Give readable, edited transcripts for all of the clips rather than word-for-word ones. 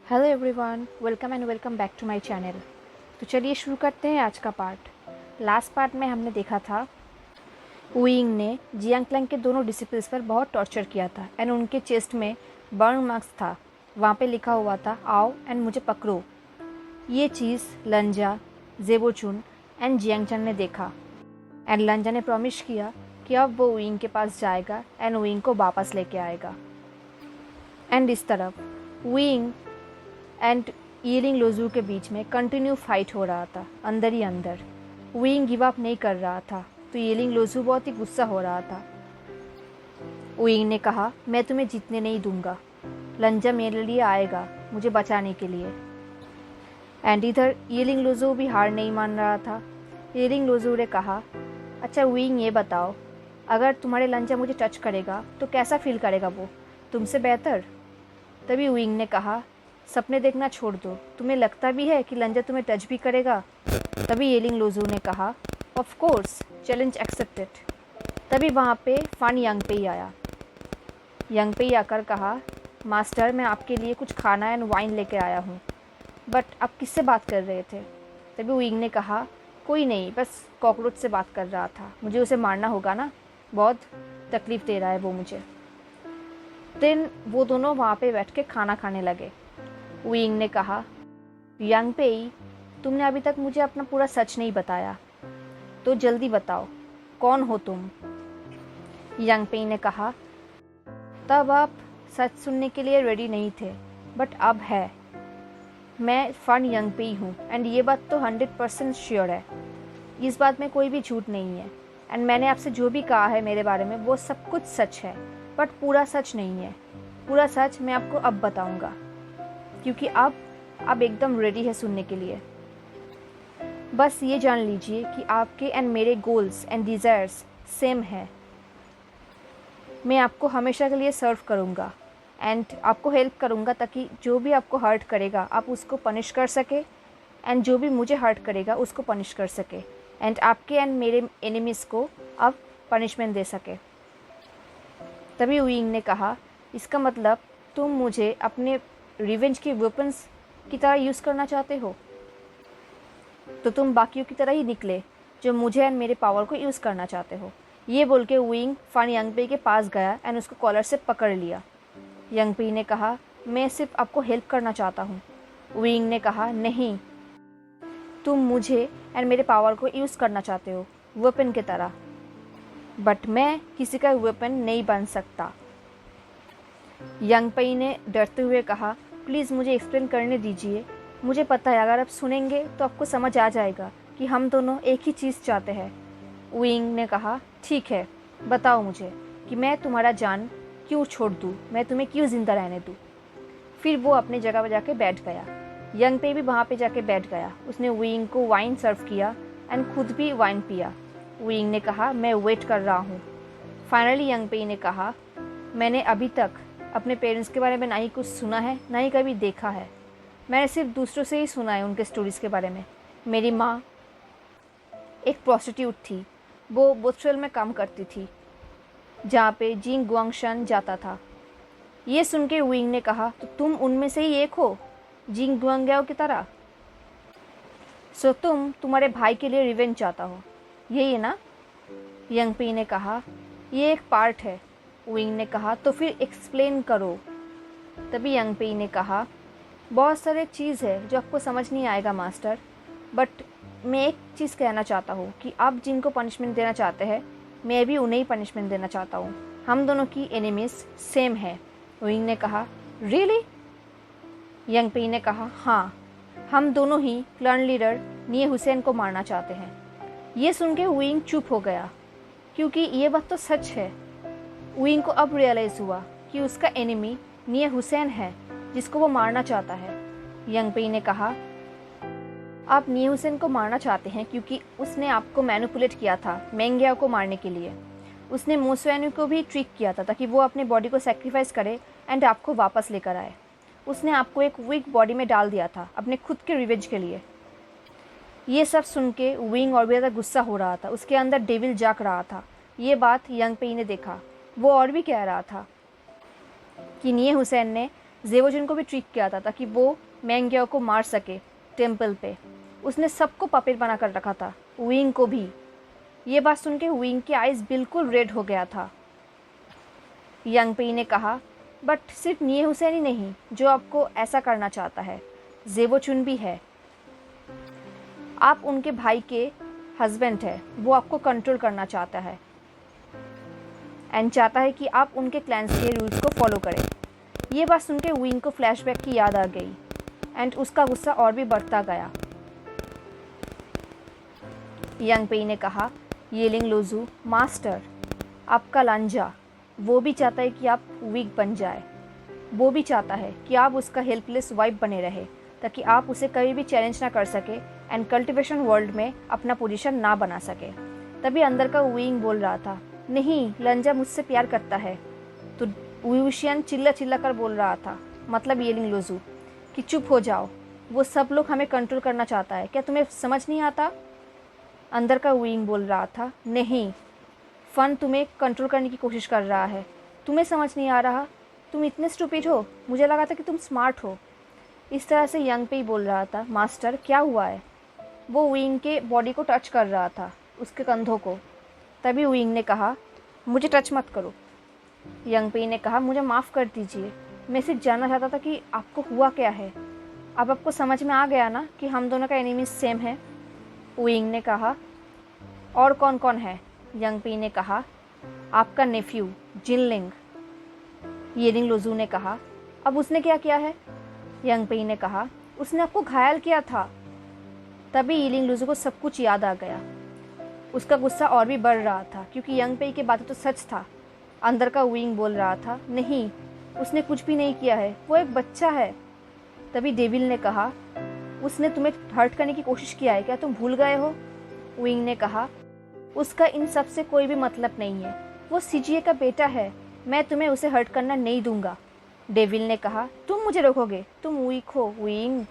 Hello everyone, welcome back to my channel. तो चलिए शुरू करते हैं आज का पार्ट। लास्ट पार्ट में हमने देखा था वुयिंग ने जियांग क्लैंग के दोनों डिसिपल्स पर बहुत टॉर्चर किया था एंड उनके चेस्ट में बर्न मार्क्स था। वहाँ पे लिखा हुआ था आओ एंड मुझे पकड़ो। ये चीज़ लंजा, जेबोचुन एंड जियांगचन ने देखा एंड लंजा ने प्रॉमिस किया कि अब वो वुयिंग के पास जाएगा एंड वुयिंग को वापस लेके आएगा। एंड इस तरफ वुयिंग एंड यीलिंग लोजू के बीच में कंटिन्यू फाइट हो रहा था अंदर ही अंदर। वुयिंग गिव अप नहीं कर रहा था तो यीलिंग लोजू बहुत ही गुस्सा हो रहा था। वुयिंग ने कहा मैं तुम्हें जीतने नहीं दूंगा, लंजा मेरे लिए आएगा मुझे बचाने के लिए। एंड इधर यीलिंग लोजू भी हार नहीं मान रहा था। यीलिंग लोजू ने कहा अच्छा वुयिंग ये बताओ, अगर तुम्हारे लंजा मुझे टच करेगा तो कैसा फील करेगा वो, तुमसे बेहतर? तभी वुयिंग ने कहा सपने देखना छोड़ दो, तुम्हें लगता भी है कि लंजा तुम्हें टच भी करेगा? तभी यीलिंग लोजू ने कहा ऑफ कोर्स, चैलेंज एक्सेप्टेड। तभी वहाँ पे फान यांगपेई आया। यांगपेई आकर कहा मास्टर मैं आपके लिए कुछ खाना एंड वाइन लेके आया हूँ, बट आप किससे बात कर रहे थे? तभी वुयिंग ने कहा कोई नहीं, बस कॉकरोच से बात कर रहा था, मुझे उसे मारना होगा ना, बहुत तकलीफ़ दे रहा है वो मुझे। देन वो दोनों वहाँ पे बैठ के खाना खाने लगे। वुयिंग ने कहा यांगपेई तुमने अभी तक मुझे अपना पूरा सच नहीं बताया, तो जल्दी बताओ कौन हो तुम? यांगपेई ने कहा तब आप सच सुनने के लिए रेडी नहीं थे, बट अब है। मैं फान यांगपेई हूँ एंड ये बात तो 100% श्योर है, इस बात में कोई भी झूठ नहीं है। एंड मैंने आपसे जो भी कहा है मेरे बारे में वो सब कुछ सच है, बट पूरा सच नहीं है। पूरा सच मैं आपको अब बताऊँगा, क्योंकि अब एकदम रेडी है सुनने के लिए। बस ये जान लीजिए कि आपके एंड मेरे गोल्स एंड डिज़ायर्स सेम है। मैं आपको हमेशा के लिए सर्व करूँगा एंड आपको हेल्प करूँगा ताकि जो भी आपको हर्ट करेगा आप उसको पनिश कर सके, एंड जो भी मुझे हर्ट करेगा उसको पनिश कर सके, एंड आपके एंड मेरे एनिमीज़ को आप पनिशमेंट दे सके। तभी वुयिंग ने कहा इसका मतलब तुम मुझे अपने रिवेंज के वेपन्स की तरह यूज़ करना चाहते हो? तो तुम बाकियों की तरह ही निकले जो मुझे एंड मेरे पावर को यूज़ करना चाहते हो। ये बोल के वुयिंग फान यांगपेई के पास गया एंड उसको कॉलर से पकड़ लिया। यांगपेई ने कहा मैं सिर्फ आपको हेल्प करना चाहता हूँ। वुयिंग ने कहा नहीं, तुम मुझे एंड मेरे पावर को यूज़ करना चाहते हो वेपन की तरह, बट मैं किसी का वेपन नहीं बन सकता। यांगपेई ने डरते हुए कहा प्लीज़ मुझे एक्सप्लेन करने दीजिए, मुझे पता है अगर आप सुनेंगे तो आपको समझ आ जाएगा कि हम दोनों एक ही चीज़ चाहते हैं। वुयिंग ने कहा ठीक है, बताओ मुझे कि मैं तुम्हारा जान क्यों छोड़ दूँ, मैं तुम्हें क्यों ज़िंदा रहने दूँ। फिर वो अपनी जगह पर जाके बैठ गया। यांगपेई भी वहाँ पे जाके बैठ गया। उसने वुयिंग को वाइन सर्व किया एंड खुद भी वाइन पिया। वुयिंग ने कहा मैं वेट कर रहा हूँ। फाइनली यांगपेई ने कहा मैंने अभी तक अपने पेरेंट्स के बारे में ना ही कुछ सुना है ना ही कभी देखा है, मैंने सिर्फ दूसरों से ही सुना है उनके स्टोरीज़ के बारे में। मेरी माँ एक प्रोस्टिट्यूट थी, वो बोथुएल में काम करती थी जहाँ पे जिंग गुआंगशन जाता था। ये सुन के वुयिंग ने कहा तो तुम उनमें से ही एक हो, जिंग गुआंग्याओ की तरह? सो तुम्हारे भाई के लिए रिवेंज चाहता हो, यही है ना? यांगपेई ने कहा ये एक पार्ट है। वुयिंग ने कहा तो फिर एक्सप्लेन करो। तभी यांगपेई ने कहा बहुत सारे चीज़ है जो आपको समझ नहीं आएगा मास्टर, बट मैं एक चीज़ कहना चाहता हूँ कि आप जिनको पनिशमेंट देना चाहते हैं मैं भी उन्हें ही पनिशमेंट देना चाहता हूँ। हम दोनों की एनिमीज सेम है। वुयिंग ने कहा रियली? यांगपेई ने कहा हाँ, हम दोनों ही क्लैन लीडर निये हुसैन को मारना चाहते हैं। ये सुन के वुयिंग चुप हो गया, क्योंकि ये बात तो सच है। वुयिंग को अब रियलाइज़ हुआ कि उसका एनिमी निये हुसैन है जिसको वो मारना चाहता है। यांगपेई ने कहा आप निये हुसैन को मारना चाहते हैं क्योंकि उसने आपको मैनिपुलेट किया था मेंग्याओ को मारने के लिए। उसने मोसुएनु को भी ट्रिक किया था ताकि वो अपने बॉडी को सेक्रीफाइस करे एंड आपको वापस लेकर आए। उसने आपको एक वीक बॉडी में डाल दिया था अपने खुद के रिवेंज के लिए। ये सब सुन के वुयिंग और भी ज़्यादा गुस्सा हो रहा था, उसके अंदर डेविल जाग रहा था। ये बात यांगपेई ने देखा, वो और भी कह रहा था कि निये हुसैन ने जेवोजुन को भी ट्रिक किया था ताकि वो मैंग्याओ को मार सके टेम्पल पे। उसने सबको पपेट बना कर रखा था, विंग को भी। ये बात सुन के विंग की आइज़ बिल्कुल रेड हो गया था। यांग पेई ने कहा, बट सिर्फ निये हुसैन ही नहीं जो आपको ऐसा करना चाहता है, जेवोचुन भी है। आप उनके भाई के हस्बैंड है, वो आपको कंट्रोल करना चाहता है एंड चाहता है कि आप उनके क्लैंस के रूल्स को फॉलो करें। ये बात सुन के विंग को फ्लैशबैक की याद आ गई एंड उसका गुस्सा और भी बढ़ता गया। यांग पेई ने कहा, येलिंग लोजू मास्टर, आपका लांजा वो भी चाहता है कि आप वीक बन जाए। वो भी चाहता है कि आप उसका हेल्पलेस वाइफ बने रहे ताकि आप उसे कभी भी चैलेंज ना कर सके एंड कल्टिवेशन वर्ल्ड में अपना पोजीशन ना बना सके। तभी अंदर का विंग बोल रहा था, नहीं, लंजा मुझसे प्यार करता है। तो वुशियन चिल्ला चिल्ला कर बोल रहा था, मतलब येलिंग लोजू, कि चुप हो जाओ, वो सब लोग हमें कंट्रोल करना चाहता है, क्या तुम्हें समझ नहीं आता? अंदर का विंग बोल रहा था, नहीं, फन तुम्हें कंट्रोल करने की कोशिश कर रहा है, तुम्हें समझ नहीं आ रहा, तुम इतने स्टूपिड हो, मुझे लगा था कि तुम स्मार्ट हो। इस तरह से यांग पेई बोल रहा था, मास्टर क्या हुआ है? वो विंग के बॉडी को टच कर रहा था, उसके कंधों को। तभी विंग ने कहा, मुझे टच मत करो। यांग पेई ने कहा, मुझे माफ़ कर दीजिए, मैं सिर्फ जानना चाहता था कि आपको हुआ क्या है। अब आपको समझ में आ गया ना कि हम दोनों का एनिमीज सेम है? विंग ने कहा, और कौन कौन है? यांग पेई ने कहा, आपका नेफ्यू जिनलिंग। येलिंग लोजू ने कहा, अब उसने क्या किया है? यांग पेई ने कहा, उसने आपको घायल किया था। तभी येलिंग लोजू को सब कुछ याद आ गया। उसका गुस्सा और भी बढ़ रहा था क्योंकि यांग पेई की बातें तो सच था। अंदर का विंग बोल रहा था, नहीं, उसने कुछ भी नहीं किया है, वो एक बच्चा है। तभी डेविल ने कहा, उसने तुम्हें हर्ट करने की कोशिश किया है, क्या तुम भूल गए हो? विंग ने कहा, उसका इन सब से कोई भी मतलब नहीं है, वो सीजीए का बेटा है, मैं तुम्हें उसे हर्ट करना नहीं दूंगा। डेविल ने कहा, तुम मुझे रोकोगे, तुम वीक हो विंग,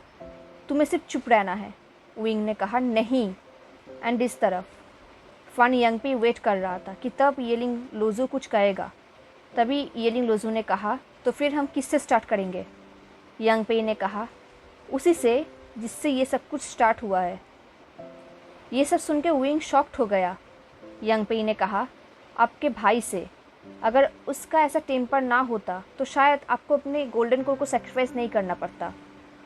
तुम्हें सिर्फ चुप रहना है। विंग ने कहा, नहीं। एंड इस तरफ फन यांग पेई वेट कर रहा था कि तब येलिंग लोजू कुछ कहेगा। तभी येलिंग लोजू ने कहा, तो फिर हम किससे स्टार्ट करेंगे? यांग पेई ने कहा, उसी से जिससे ये सब कुछ स्टार्ट हुआ है। ये सब सुन के विंग शॉक्ड हो गया। यांग पेई ने कहा, आपके भाई से, अगर उसका ऐसा टेम्पर ना होता तो शायद आपको अपने गोल्डन कोर को सेक्रीफाइस नहीं करना पड़ता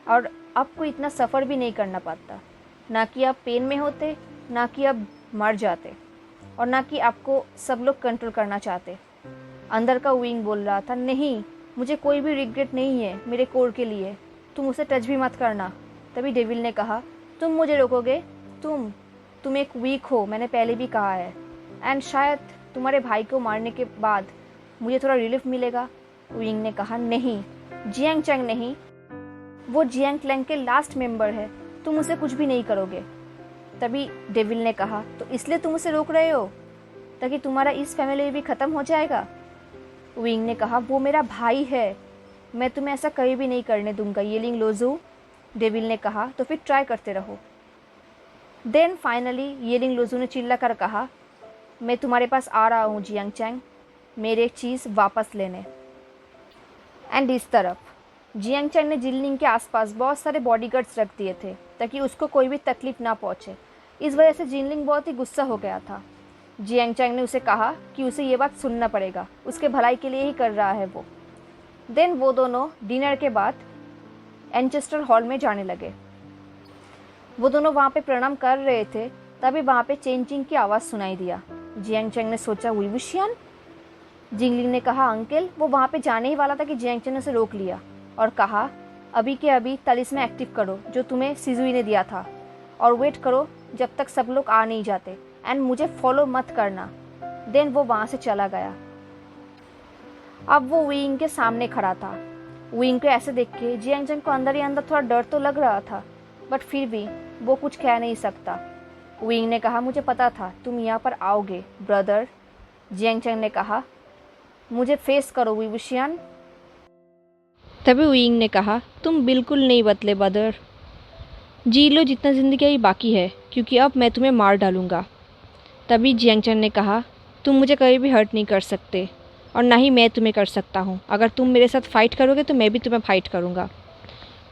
और आपको इतना सफ़र भी नहीं करना पड़ता। ना कि आप पेन में होते, ना कि आप मर जाते, और ना कि आपको सब लोग कंट्रोल करना चाहते। अंदर का विंग बोल रहा था, नहीं, मुझे कोई भी रिग्रेट नहीं है मेरे कोर के लिए, तुम उसे टच भी मत करना। तभी डेविल ने कहा, तुम मुझे रोकोगे? तुम एक वीक हो, मैंने पहले भी कहा है, एंड शायद तुम्हारे भाई को मारने के बाद मुझे थोड़ा रिलीफ मिलेगा। विंग ने कहा, नहीं, जियांग चैंग नहीं, वो जियांग क्लैंग के लास्ट मेंबर है, तुम उसे कुछ भी नहीं करोगे। तभी डेविल ने कहा, तो इसलिए तुम उसे रोक रहे हो ताकि तुम्हारा इस फैमिली भी ख़त्म हो जाएगा? विंग ने कहा, वो मेरा भाई है, मैं तुम्हें ऐसा कभी भी नहीं करने दूंगा येलिंग लोजू। डेविल ने कहा, तो फिर ट्राई करते रहो। देन फाइनली येलिंग लोजू ने चिल्ला कर कहा, मैं तुम्हारे पास आ रहा हूँ जियांग चैंग, मेरे चीज़ वापस लेने। एंड इस तरफ जियांग चैंग ने जिनलिंग के आसपास बहुत सारे बॉडीगार्ड्स रख दिए थे ताकि उसको कोई भी तकलीफ ना पहुँचे। इस वजह से जिनलिंग बहुत ही गुस्सा हो गया था। जियांग चैंग ने उसे कहा कि उसे ये बात सुनना पड़ेगा, उसके भलाई के लिए ही कर रहा है वो। देन वो दोनों डिनर के बाद एंचेस्टर हॉल में जाने लगे। वो दोनों वहाँ पे प्रणाम कर रहे थे, तभी वहाँ पे चेंजिंग की आवाज़ सुनाई दिया। जियांग चैंग ने सोचा, वुशियन। जिंगलिंग ने कहा, अंकल, वो वहाँ पे जाने ही वाला था कि जियांग चैंग ने उसे रोक लिया और कहा, अभी के अभी तलिस्मा एक्टिव करो जो तुम्हें सिजुई ने दिया था, और वेट करो जब तक सब लोग आ नहीं जाते, एंड मुझे फॉलो मत करना। देन वो वहाँ से चला गया। अब वो विंग के सामने खड़ा था। विंग को ऐसे देख के जियांग चैंग को अंदर ही अंदर थोड़ा डर तो लग रहा था, बट फिर भी वो कुछ कह नहीं सकता। विंग ने कहा, मुझे पता था तुम यहाँ पर आओगे ब्रदर। जियांग चैंग ने कहा, मुझे फेस करो वुशियन। तभी विंग ने कहा, तुम बिल्कुल नहीं बदले ब्रदर, जी लो जितना ज़िंदगी अभी बाकी है, क्योंकि अब मैं तुम्हें मार डालूँगा। तभी जियांग चैंग ने कहा, तुम मुझे कभी भी हर्ट नहीं कर सकते, और ना ही मैं तुम्हें कर सकता हूँ। अगर तुम मेरे साथ फ़ाइट करोगे तो मैं भी तुम्हें फ़ाइट करूँगा।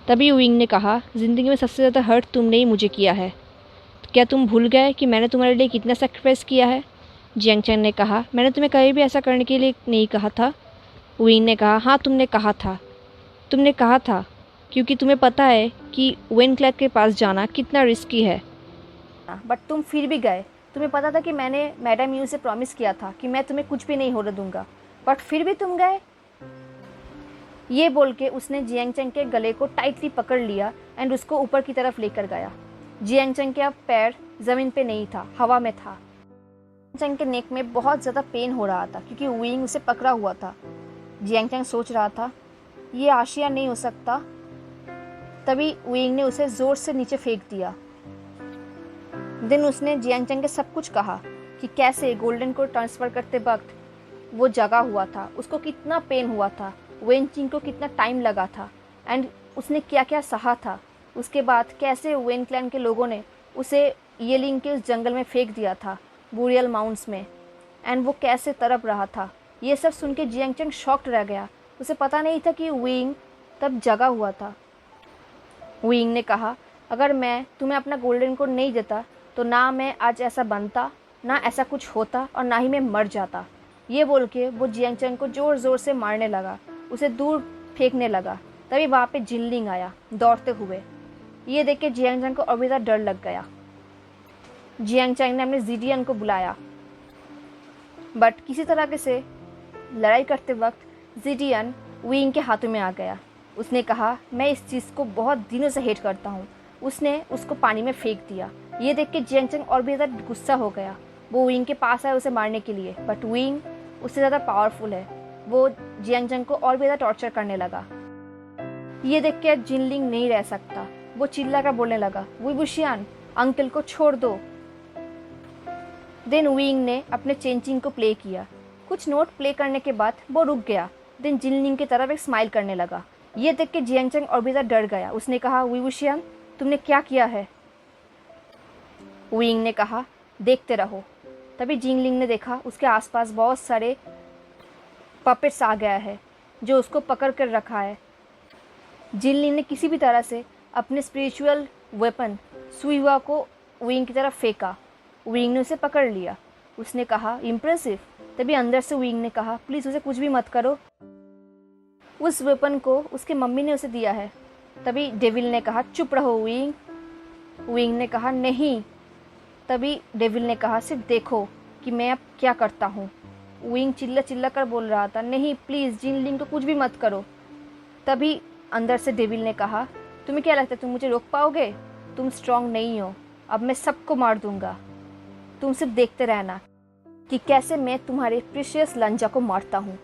तभी विंग ने कहा, ज़िंदगी में सबसे ज़्यादा हर्ट तुमने ही मुझे किया है। क्या तुम भूल गए कि मैंने तुम्हारे लिए कितना सेक्रीफाइस किया है? जियांग चैंग ने कहा, मैंने तुम्हें कभी भी ऐसा करने के लिए नहीं कहा था। विंग ने कहा, हाँ तुमने कहा था। तुमने कहा था क्योंकि तुम्हें पता है कि वेन क्लैर्क के पास जाना कितना रिस्की है। बट तुम फिर भी गए। तुम्हें पता था कि मैंने मैडम यू से प्रॉमिस किया था कि मैं तुम्हें कुछ भी नहीं होने दूंगा, बट फिर भी तुम गए। ये बोल के उसने जियांग चैंग के गले को टाइटली पकड़ लिया एंड उसको ऊपर की तरफ लेकर गया। जियांग चैंग का पैर ज़मीन पे नहीं था, हवा में था। जियांग चैंग के नेक में बहुत ज़्यादा पेन हो रहा था क्योंकि विंग उसे पकड़ा हुआ था। जियांग चैंग सोच रहा था ये आशिया नहीं हो सकता। तभी विंग ने उसे ज़ोर से नीचे फेंक दिया। देन उसने जियांग चैंग के सब कुछ कहा कि कैसे गोल्डन को ट्रांसफ़र करते वक्त वो जगा हुआ था, उसको कितना पेन हुआ था, वेन चिंग को कितना टाइम लगा था एंड उसने क्या क्या सहा था। उसके बाद कैसे वेन क्लैन के लोगों ने उसे येलिंग के उस जंगल में फेंक दिया था, बुरियल माउंट्स में, एंड वो कैसे तड़प रहा था। ये सब सुन के जियांग चैंग शॉक्ड रह गया। उसे पता नहीं था कि विंग तब जगा हुआ था। विंग ने कहा, अगर मैं तुम्हें अपना गोल्डन कोड नहीं देता तो ना मैं आज ऐसा बनता, ना ऐसा कुछ होता और ना ही मैं मर जाता। ये बोल के वो जियांग चैंग को ज़ोर ज़ोर से मारने लगा, उसे दूर फेंकने लगा। तभी वहाँ पे जिनलिंग आया दौड़ते हुए। ये देख के जियांग चैंग को और भी ज़्यादा डर लग गया। जियांग चैंग ने अपने ज़िडियन को बुलाया, बट किसी तरह से लड़ाई करते वक्त ज़िडियन विंग के हाथों में आ गया। उसने कहा, मैं इस चीज़ को बहुत दिनों से हेट करता हूँ। उसने उसको पानी में फेंक दिया। ये देख के जियांग चैंग और भी ज़्यादा गुस्सा हो गया। वो विंग के पास आया उसे मारने के लिए, बट विंग उससे ज़्यादा पावरफुल है। वो जियांग चैंग को और भी ज़्यादा टॉर्चर करने लगा। ये देख के जिनलिंग नहीं रह सकता। वो चिल्ला कर बोलने लगा, वुई बुशियान, अंकल को छोड़ दो। देन विंग ने अपने चेंचिंग को प्ले किया। कुछ नोट प्ले करने के बाद वो रुक गया। देन जिनलिंग की तरफ एक स्माइल करने लगा। ये देख के जियांग चैंग और भी ज़्यादा डर गया। उसने कहा, वुई बुशियान, तुमने क्या किया है? विंग ने कहा, देखते रहो। तभी जिनलिंग ने देखा उसके आसपास बहुत सारे पपेट्स आ गया है जो उसको पकड़ कर रखा है। जिनलिंग ने किसी भी तरह से अपने स्पिरिचुअल वेपन सुईवा को विंग की तरफ फेंका। विंग ने उसे पकड़ लिया। उसने कहा, इम्प्रेसिव। तभी अंदर से विंग ने कहा, प्लीज़ उसे कुछ भी मत करो, उस वेपन को उसके मम्मी ने उसे दिया है। तभी डेविल ने कहा, चुप रहो विंग। विंग ने कहा, नहीं। तभी डेविल ने कहा, सिर्फ देखो कि मैं अब क्या करता हूँ। विंग चिल्ला चिल्ला कर बोल रहा था, नहीं प्लीज़ जिनलिंग को कुछ भी मत करो। तभी अंदर से डेविल ने कहा, तुम्हें क्या लगता है तुम मुझे रोक पाओगे? तुम स्ट्रांग नहीं हो। अब मैं सबको मार दूंगा। तुम सिर्फ देखते रहना कि कैसे मैं तुम्हारे प्रीशियस लंजा को मारता हूँ।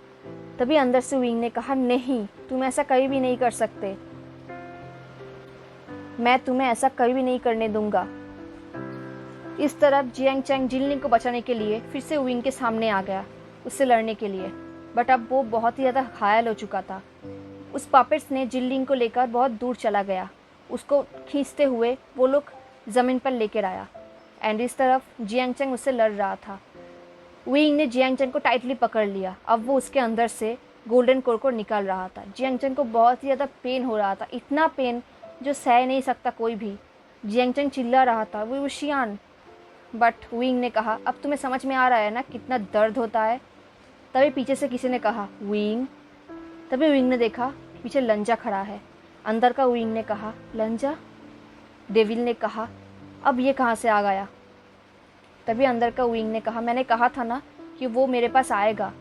तभी अंदर से विंग ने कहा, नहीं, तुम ऐसा कभी भी नहीं कर सकते। मैं तुम्हें ऐसा कभी भी नहीं करने दूंगा। इस तरफ जियांग चैंग जिनलिंग को बचाने के लिए फिर से विंग के सामने आ गया उससे लड़ने के लिए, बट अब वो बहुत ही ज़्यादा घायल हो चुका था। उस पपेट्स ने जिनलिंग को लेकर बहुत दूर चला गया। उसको खींचते हुए वो लोग ज़मीन पर लेकर आया एंड इस तरफ जियांग चैंग उससे लड़ रहा था। विंग ने जियांग चैंग को टाइटली पकड़ लिया। अब वो उसके अंदर से गोल्डन कोर को निकाल रहा था। जियांग चैंग को बहुत ही ज़्यादा पेन हो रहा था, इतना पेन जो सह नहीं सकता कोई भी। जियांग चैंग चिल्ला रहा था, वो वुशियान। बट विंग ने कहा, अब तुम्हें समझ में आ रहा है ना कितना दर्द होता है? तभी पीछे से किसी ने कहा, विंग। तभी विंग ने देखा पीछे लंजा खड़ा है। अंदर का विंग ने कहा, लंजा? डेविल ने कहा, अब ये कहाँ से आ गया? तभी अंदर का विंग ने कहा, मैंने कहा था ना कि वो मेरे पास आएगा।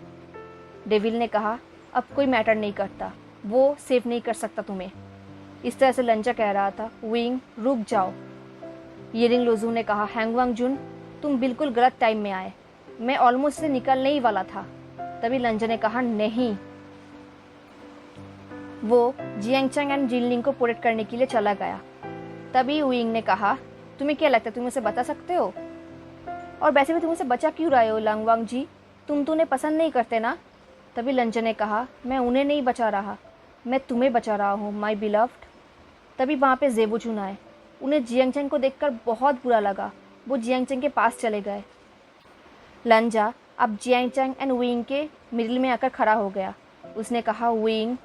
डेविल ने कहा, अब कोई मैटर नहीं करता, वो सेव नहीं कर सकता तुम्हें। इस तरह से लंजा कह रहा था। विंग, रुक जाओ। येलिंग लोजू ने कहा, हैंगवांग जुन, तुम बिल्कुल गलत टाइम में आए, मैं ऑलमोस्ट से निकलने ही वाला था। तभी लंजा ने कहा, नहीं। वो जियांग चैंग एंड जिनलिंग को प्रोटेक्ट करने के लिए चला गया। तभी विंग ने कहा, तुम्हें क्या लगता है तुम उसे बता सकते हो? और वैसे भी तुम उसे बचा क्यों रहे हो लंगवांग जी? तुम तो उन्हें पसंद नहीं करते ना? तभी लंजा ने कहा, मैं उन्हें नहीं बचा रहा, मैं तुम्हें बचा रहा हूँ माई बिलव्ड। तभी वहाँ पे ज़ेबुचुन आए। उन्हें जियांग चैंग को देखकर बहुत बुरा लगा। वो जियांग चैंग के पास चले गए। लंजा, अब जियांग चैंग एंड वुइंग के मिडिल में आकर खड़ा हो गया। उसने कहा, वुइंग,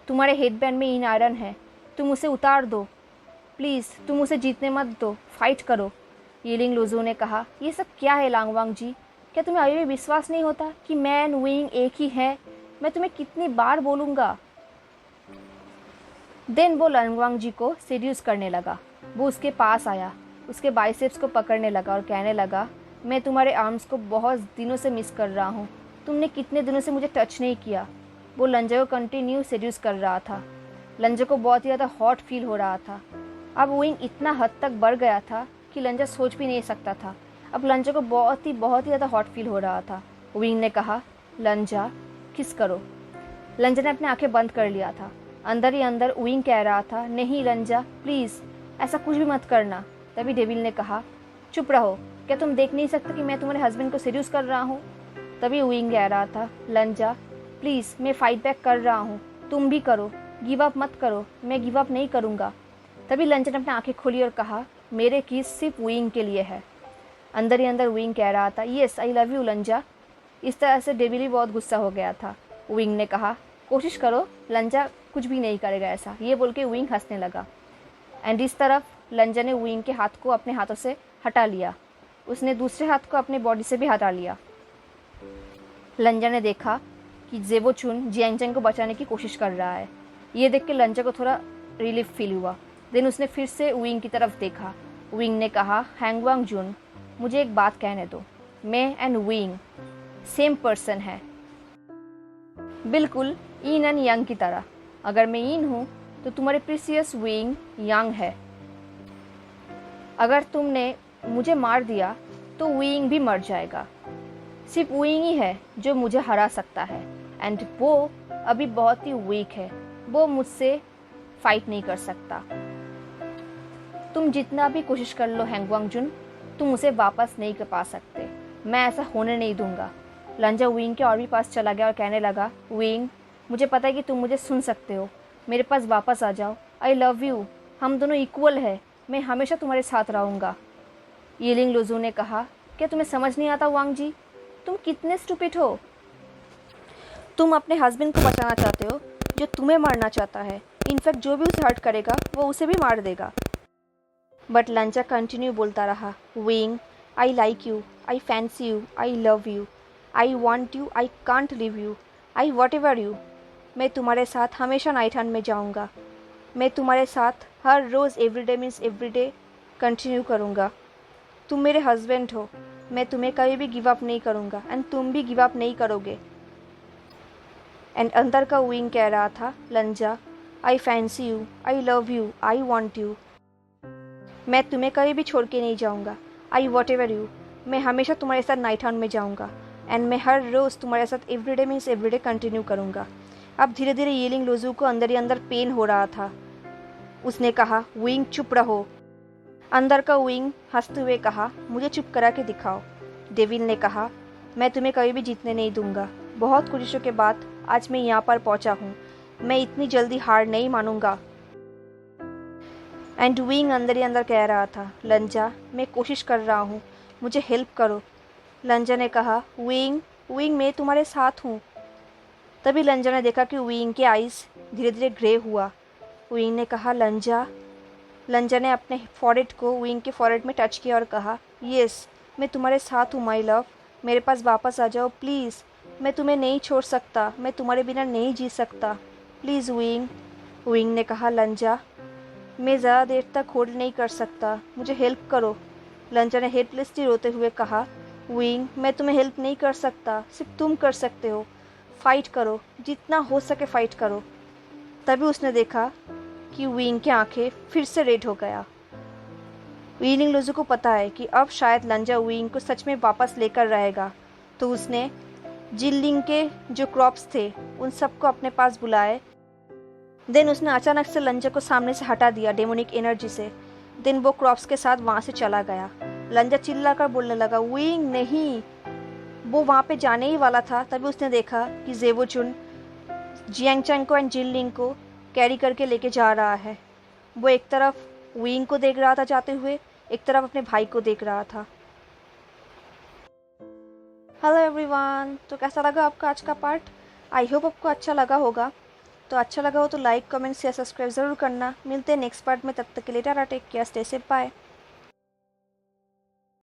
तुम्हारे हेडबैंड में इन आयरन है, तुम उसे उतार दो प्लीज़, तुम उसे जीतने मत दो, फाइट करो। यीलिंग लुजू ने कहा, ये सब क्या है लांगवांग जी, क्या तुम्हें अभी भी विश्वास नहीं होता कि मैं एंड वुइंग एक ही है? मैं तुम्हें कितनी बार बोलूँगा। देन वो लांगवांग जी को सीड्यूस करने लगा। वो उसके पास आया, उसके बाइसेप्स को पकड़ने लगा और कहने लगा, मैं तुम्हारे आर्म्स को बहुत दिनों से मिस कर रहा हूँ, तुमने कितने दिनों से मुझे टच नहीं किया। वो लंजा को कंटिन्यू सीड्यूस कर रहा था। लंजा को बहुत ही ज़्यादा हॉट फील हो रहा था। अब वुइंग इतना हद तक बढ़ गया था कि लंजा सोच भी नहीं सकता था। अब लंजा को बहुत ही ज़्यादा हॉट फील हो रहा था। वुइंग ने कहा, लंजा किस करो। लंजा ने अपनी आंखें बंद कर लिया था। अंदर ही अंदर वुइंग कह रहा था, नहीं लंजा प्लीज़, ऐसा कुछ भी मत करना। तभी डेविल ने कहा, चुप रहो, क्या तुम देख नहीं सकते कि मैं तुम्हारे हस्बैंड को सीड्यूस कर रहा हूँ? तभी वुइंग कह रहा था, लंजा प्लीज़, मैं फाइट बैक कर रहा हूँ, तुम भी करो, गिव अप मत करो। मैं गिव अप नहीं करूँगा। तभी लंजा ने अपनी आंखें खोली और कहा, मेरे किस सिर्फ वुइंग के लिए है। अंदर ही अंदर वुइंग कह रहा था, येस आई लव यू लंजा। इस तरह से डेविल भी बहुत गुस्सा हो गया था। वुइंग ने कहा, कोशिश करो, लंजा कुछ भी नहीं करेगा ऐसा। ये बोल के वुइंग हंसने लगा। एंड इस तरफ लंजा ने वुइंग के हाथ को अपने हाथों से हटा लिया। उसने दूसरे हाथ को अपने बॉडी से भी हटा लिया। लंजा ने देखा कि जेबो चुन जियांग चैंग को बचाने की कोशिश कर रहा है। ये देख के लंजा को थोड़ा रिलीफ फील हुआ। देन उसने फिर से वुइंग की तरफ देखा। वुइंग ने कहा, हैंगवांग जुन, मुझे एक बात कहने दो, मैं एंड वुइंग सेम पर्सन है, बिल्कुल इन एंड यांग की तरह। अगर मैं इन हूँ तो तुम्हारे प्रीसियस वुइंग यांग है। अगर तुमने मुझे मार दिया तो वुइंग भी मर जाएगा। सिर्फ वुइंग ही है जो मुझे हरा सकता है, एंड वो अभी बहुत ही वीक है, वो मुझसे फाइट नहीं कर सकता। तुम जितना भी कोशिश कर लो हैंगवांग जुन, तुम उसे वापस नहीं कर पा सकते। मैं ऐसा होने नहीं दूंगा। लंजा वुइंग के और भी पास चला गया और कहने लगा, वुइंग, मुझे पता है कि तुम मुझे सुन सकते हो, मेरे पास वापस आ जाओ। आई लव यू, हम दोनों इक्वल है, मैं हमेशा तुम्हारे साथ रहूँगा। यीलिंग लुजू ने कहा, क्या तुम्हें समझ नहीं आता वांग जी, तुम कितने स्टूपिड हो। तुम अपने हस्बैंड को बचाना चाहते हो जो तुम्हें मारना चाहता है। इनफैक्ट जो भी उसे हर्ट करेगा वो उसे भी मार देगा। बट लंजा कंटिन्यू बोलता रहा, wing, I like you, I fancy you, I love you, I want you, I can't live you, I what ever you. मैं तुम्हारे साथ हमेशा नाइट हंट में जाऊँगा। मैं तुम्हारे साथ हर रोज़ एवरीडे मीन्स एवरीडे कंटिन्यू करूँगा। तुम मेरे हस्बैंड हो, मैं तुम्हें कभी भी गिव अप नहीं करूँगा, एंड तुम भी गिव अप नहीं करोगे। एंड अंदर का विंग कह रहा था, लंजा, I fancy you, I love you, I want you, मैं तुम्हें कहीं भी छोड़ के नहीं जाऊँगा। आई वॉट एवर यू, मैं हमेशा तुम्हारे साथ नाइट हंट में जाऊँगा, एंड मैं हर रोज़ तुम्हारे साथ एवरीडे मीन्स एवरीडे कंटिन्यू करूँगा। अब धीरे धीरे यीलिंग लुजू को अंदर ही अंदर पेन हो रहा था। उसने कहा, विंग चुप रहो। अंदर का विंग हंसते हुए कहा, मुझे चुप करा के दिखाओ। डेविल ने कहा, मैं तुम्हें कभी भी जीतने नहीं दूंगा। बहुत कोशिशों के बाद आज मैं यहाँ पर पहुँचा हूँ, मैं इतनी जल्दी हार नहीं मानूंगा। एंड विंग अंदर ही अंदर कह रहा था, लंजा, मैं कोशिश कर रहा हूँ, मुझे हेल्प करो। लंजा ने कहा, विंग, विंग, मैं तुम्हारे साथ हूँ। तभी लंजा ने देखा कि विंग के आइज़ धीरे धीरे ग्रे हुआ। विंग ने कहा, लंजा। लंजा ने अपने फॉरहेड को विंग के फॉरहेड में टच किया और कहा, येस, मैं तुम्हारे साथ हूँ माई लव, मेरे पास वापस आ जाओ प्लीज़, मैं तुम्हें नहीं छोड़ सकता, मैं तुम्हारे बिना नहीं जी सकता, प्लीज़ विंग। विंग ने कहा, लंजा, मैं ज़्यादा देर तक होल्ड नहीं कर सकता, मुझे हेल्प करो। लंजा ने हेल्पलेसली रोते हुए कहा, विंग, मैं तुम्हें हेल्प नहीं कर सकता, सिर्फ तुम कर सकते हो, फाइट करो, जितना हो सके फाइट करो। तभी उसने देखा कि विंग की आंखें फिर से रेड हो गया। यीलिंग लुजू को पता है कि अब शायद लंजा विंग को सच में वापस लेकर रहेगा, तो उसने जिनलिंग के जो क्रॉप्स थे उन सबको अपने पास बुलाए। देन उसने अचानक से लंजा को सामने से हटा दिया डेमोनिक एनर्जी से। देन वो क्रॉप्स के साथ वहाँ से चला गया। लंजा चिल्लाकर बोलने लगा, विंग नहीं। वो वहाँ पे जाने ही वाला था, तभी उसने देखा कि जेबो चुन जियांग चैंग को एंड जिनलिंग को कैरी करके लेके जा रहा है। वो एक तरफ विंग को देख रहा था जाते हुए, एक तरफ अपने भाई को देख रहा था। हेलो एवरीवन, तो कैसा लगा आपका आज का पार्ट? आई होप आपको अच्छा लगा होगा। तो अच्छा लगा हो तो लाइक कमेंट शेयर सब्सक्राइब ज़रूर करना। मिलते हैं नेक्स्ट पार्ट में, तब तक के लिए tata, take care, stay safe, bye.